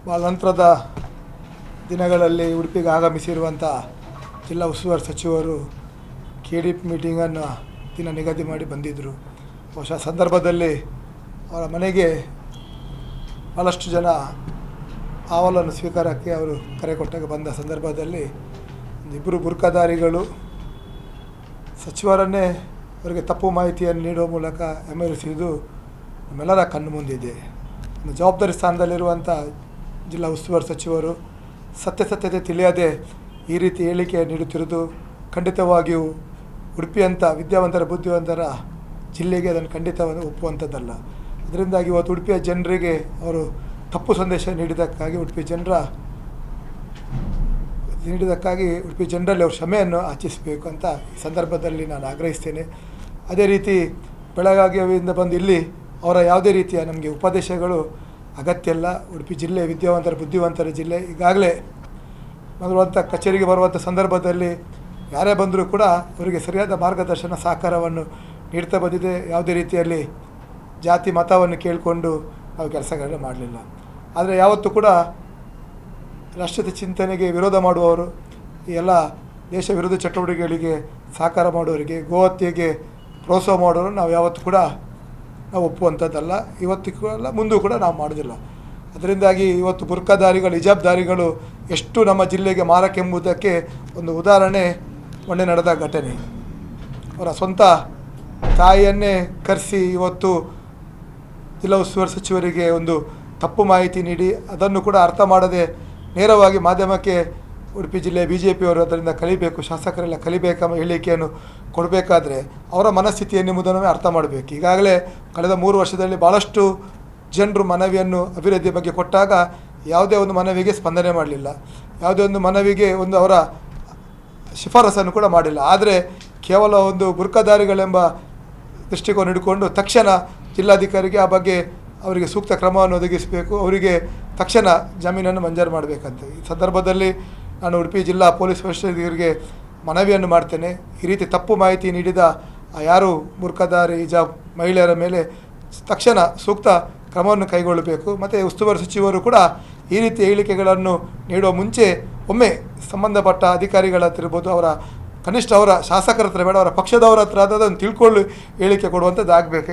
ಭಾಳ ನಂತರದ ದಿನಗಳಲ್ಲಿ ಉಡುಪಿಗೆ ಆಗಮಿಸಿರುವಂಥ ಜಿಲ್ಲಾ ಉಸ್ತುವಾರಿ ಸಚಿವರು KDP ಮೀಟಿಂಗನ್ನು ದಿನ ನಿಗದಿ ಮಾಡಿ ಬಂದಿದ್ದರು. ಬಹುಶಃ ಸಂದರ್ಭದಲ್ಲಿ ಅವರ ಮನೆಗೆ ಭಾಳಷ್ಟು ಜನ ಅಹವಾಲನ್ನು ಸ್ವೀಕಾರಕ್ಕೆ ಅವರು ಕರೆ ಕೊಟ್ಟಾಗ ಬಂದ ಸಂದರ್ಭದಲ್ಲಿ ಇಬ್ಬರು ಬುರ್ಕಾಧಾರಿಗಳು ಸಚಿವರನ್ನೇ ಅವರಿಗೆ ತಪ್ಪು ಮಾಹಿತಿಯನ್ನು ನೀಡುವ ಮೂಲಕ ಎಮರಿಸಿದ್ದು ನಮ್ಮೆಲ್ಲರ ಕಣ್ಣು ಮುಂದಿದೆ. ಒಂದು ಜವಾಬ್ದಾರಿ ಸ್ಥಾನದಲ್ಲಿರುವಂಥ ಜಿಲ್ಲಾ ಉಸ್ತುವಾರಿ ಸಚಿವರು ಸತ್ಯತೆ ತಿಳಿಯದೆ ಈ ರೀತಿ ಹೇಳಿಕೆ ನೀಡುತ್ತಿರುವುದು ಖಂಡಿತವಾಗಿಯೂ ಉಡುಪಿಯಂಥ ವಿದ್ಯಾವಂತರ ಬುದ್ಧಿವಂತರ ಜಿಲ್ಲೆಗೆ ಅದನ್ನು ಖಂಡಿತವಾಗಿ ಒಪ್ಪುವಂಥದ್ದಲ್ಲ. ಅದರಿಂದಾಗಿ ಇವತ್ತು ಉಡುಪಿಯ ಜನರಿಗೆ ಅವರು ತಪ್ಪು ಸಂದೇಶ ನೀಡಿದ್ದಕ್ಕಾಗಿ ಉಡುಪಿ ಜನರಲ್ಲಿ ಅವರು ಕ್ಷಮೆಯನ್ನು ಯಾಚಿಸಬೇಕು ಅಂತ ಈ ಸಂದರ್ಭದಲ್ಲಿ ನಾನು ಆಗ್ರಹಿಸ್ತೇನೆ. ಅದೇ ರೀತಿ ಬೆಳಗಾವಿಯಿಂದ ಬಂದು ಇಲ್ಲಿ ಅವರ ಯಾವುದೇ ರೀತಿಯ ನಮಗೆ ಉಪದೇಶಗಳು ಅಗತ್ಯ ಇಲ್ಲ. ಉಡುಪಿ ಜಿಲ್ಲೆ ಬುದ್ಧಿವಂತರ ಜಿಲ್ಲೆ. ಈಗಾಗಲೇ ಬರುವಂಥ ಕಚೇರಿಗೆ ಬರುವಂಥ ಸಂದರ್ಭದಲ್ಲಿ ಯಾರೇ ಬಂದರೂ ಕೂಡ ಅವರಿಗೆ ಸರಿಯಾದ ಮಾರ್ಗದರ್ಶನ ಸಹಕಾರವನ್ನು ನೀಡ್ತಾ ಬಂದಿದೆ. ಯಾವುದೇ ರೀತಿಯಲ್ಲಿ ಜಾತಿ ಮತವನ್ನು ಕೇಳಿಕೊಂಡು ನಾವು ಕೆಲಸಗಳನ್ನ ಮಾಡಲಿಲ್ಲ. ಆದರೆ ಯಾವತ್ತೂ ಕೂಡ ರಾಷ್ಟ್ರೀಯ ಚಿಂತನೆಗೆ ವಿರೋಧ ಮಾಡುವವರು, ಈ ಎಲ್ಲ ದೇಶ ವಿರೋಧ ಚಟುವಟಿಕೆಗಳಿಗೆ ಸಹಕಾರ ಮಾಡುವವರಿಗೆ, ಗೋಹತ್ಯೆಗೆ ಪ್ರೋತ್ಸಾಹ ಮಾಡೋರು ನಾವು ಯಾವತ್ತೂ ಕೂಡ ನಾವು ಒಪ್ಪುವಂಥದ್ದಲ್ಲ. ಇವತ್ತಿಗೂ ಅಲ್ಲ, ಮುಂದೂ ಕೂಡ ನಾವು ಮಾಡೋದಿಲ್ಲ. ಅದರಿಂದಾಗಿ ಇವತ್ತು ಬುರ್ಕಾಧಾರಿಗಳು, ಹಿಜಾಬ್ದಾರಿಗಳು ಎಷ್ಟು ನಮ್ಮ ಜಿಲ್ಲೆಗೆ ಮಾರಕೆಂಬುದಕ್ಕೆ ಒಂದು ಉದಾಹರಣೆ ಮೊನ್ನೆ ನಡೆದ ಘಟನೆ. ಅವರ ಸ್ವಂತ ತಾಯಿಯನ್ನೇ ಕರೆಸಿ ಇವತ್ತು ಜಿಲ್ಲಾ ಉಸ್ತುವಾರಿ ಸಚಿವರಿಗೆ ಒಂದು ತಪ್ಪು ಮಾಹಿತಿ ನೀಡಿ ಅದನ್ನು ಕೂಡ ಅರ್ಥ ಮಾಡದೆ ನೇರವಾಗಿ ಮಾಧ್ಯಮಕ್ಕೆ ಉಡುಪಿ ಜಿಲ್ಲೆ BJPಯವರು ಅದರಿಂದ ಕಲಿಬೇಕು, ಶಾಸಕರೆಲ್ಲ ಕಲಿಬೇಕೆಂಬ ಹೇಳಿಕೆಯನ್ನು ಕೊಡಬೇಕಾದ್ರೆ ಅವರ ಮನಸ್ಥಿತಿಯನ್ನು ಎಂಬುದನ್ನು ಅರ್ಥ ಮಾಡಬೇಕು. ಈಗಾಗಲೇ ಕಳೆದ 3 ವರ್ಷದಲ್ಲಿ ಭಾಳಷ್ಟು ಜನರು ಮನವಿಯನ್ನು ಅಭಿವೃದ್ಧಿ ಬಗ್ಗೆ ಕೊಟ್ಟಾಗ ಯಾವುದೇ ಒಂದು ಮನವಿಗೆ ಸ್ಪಂದನೆ ಮಾಡಲಿಲ್ಲ, ಯಾವುದೇ ಒಂದು ಮನವಿಗೆ ಅವರ ಶಿಫಾರಸನ್ನು ಕೂಡ ಮಾಡಿಲ್ಲ. ಆದರೆ ಕೇವಲ ಒಂದು ಬುರ್ಕಾಧಾರಿಗಳೆಂಬ ದೃಷ್ಟಿಕೋನ ಹಿಡ್ಕೊಂಡು ತಕ್ಷಣ ಜಿಲ್ಲಾಧಿಕಾರಿಗೆ ಆ ಬಗ್ಗೆ ಅವರಿಗೆ ಸೂಕ್ತ ಕ್ರಮವನ್ನು ಒದಗಿಸಬೇಕು, ಅವರಿಗೆ ತಕ್ಷಣ ಜಾಮೀನನ್ನು ಮಂಜೂರು ಮಾಡಬೇಕಂತ ಈ ಸಂದರ್ಭದಲ್ಲಿ ನಾನು ಉಡುಪಿ ಜಿಲ್ಲಾ ಪೊಲೀಸ್ ವರಿಷ್ಠರಿಗೆ ಮನವಿಯನ್ನು ಮಾಡ್ತೇನೆ. ಈ ರೀತಿ ತಪ್ಪು ಮಾಹಿತಿ ನೀಡಿದ ಯಾರು ಬುರ್ಕಾಧಾರಿ ಹಿಜಾಬ್ ಮಹಿಳೆಯರ ಮೇಲೆ ತಕ್ಷಣ ಸೂಕ್ತ ಕ್ರಮವನ್ನು ಕೈಗೊಳ್ಳಬೇಕು. ಮತ್ತು ಉಸ್ತುವಾರಿ ಸಚಿವರು ಕೂಡ ಈ ರೀತಿ ಹೇಳಿಕೆಗಳನ್ನು ನೀಡುವ ಮುಂಚೆ ಒಮ್ಮೆ ಸಂಬಂಧಪಟ್ಟ ಅಧಿಕಾರಿಗಳ ಹತ್ರ ಇರ್ಬೋದು, ಅವರ ಕನಿಷ್ಠ ಅವರ ಶಾಸಕರ ಹತ್ರ ಬೇಡ, ಅವರ ಪಕ್ಷದವರ ಹತ್ರ ಅದನ್ನು ತಿಳ್ಕೊಳ್ಳಿ ಹೇಳಿಕೆ ಕೊಡುವಂಥದ್ದು ಆಗಬೇಕು.